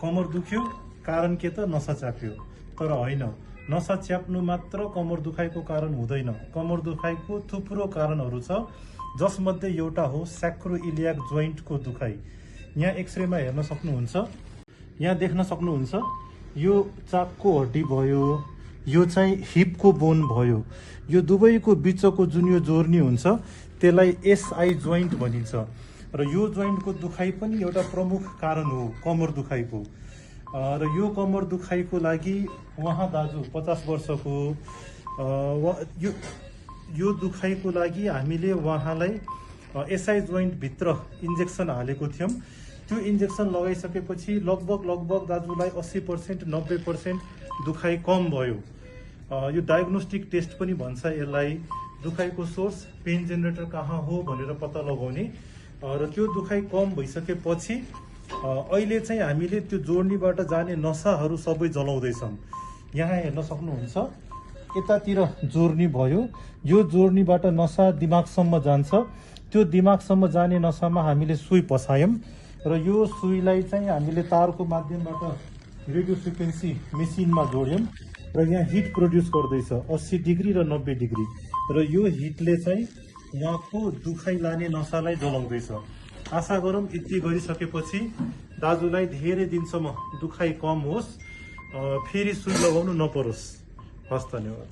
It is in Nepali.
कमर दुख्यो कारण के त नसा च्याप्यो, तर होइन, नसा च्याप्नु मात्र कमर दुखाइको कारण हुँदैन। कमर दुखाइको थुप्रो कारणहरू छ, जसमध्ये एउटा हो स्याक्रोइलियाक जोइन्टको दुखाइ। यहाँ एक्सरेमा हेर्न सक्नुहुन्छ, यहाँ देख्न सक्नुहुन्छ, यो चाकको हड्डी भयो, यो चाहिँ हिपको बोन भयो। यो दुवैको बिचको जुन यो जोर्नी हुन्छ त्यसलाई एसआई जोइन्ट भनिन्छ र यो जोइन्टको दुखाइ पनि एउटा प्रमुख कारण हो कमर दुखाइको। र यो कमर दुखाइको लागि उहाँ दाजु 50 वर्षको यो दुखाइको लागि हामीले उहाँलाई एसआई जोइन्ट भित्र इन्जेक्सन हालेको थियौं। त्यो इन्जेक्सन लगाइसकेपछि लगभग दाजुलाई 80% 90% दुखाइ कम भयो। यो डायग्नोस्टिक टेस्ट पनि भन्छ यसलाई, दुखाइको सोर्स पेन जेनेरेटर कहाँ हो भनेर पत्ता लगाउने। र त्यो दुखाइ कम भइसकेपछि अहिले चाहिँ हामीले त्यो जोर्नीबाट जाने नसाहरू सबै जलाउँदैछौँ। यहाँ हेर्न सक्नुहुन्छ, यतातिर जोर्नी भयो, यो जोर्नीबाट नसा दिमागसम्म जान्छ। त्यो दिमागसम्म जाने नसामा हामीले सुई पसायौँ र यो सुईलाई चाहिँ हामीले तारको माध्यमबाट रेडियो फ्रिक्वेन्सी मेसिनमा जोड्यौँ र यहाँ हिट प्रोड्युस गर्दैछ 80 डिग्री र 90 डिग्री, र यो हिटले चाहिँ उहाँको दुखाइ लाने नसालाई जलाउँदैछ। आशा गरौँ यति गरिसकेपछि दाजुलाई धेरै दिनसम्म दुखाइ कम होस्, फेरि सुई लगाउनु नपरोस्। हस्, धन्यवाद।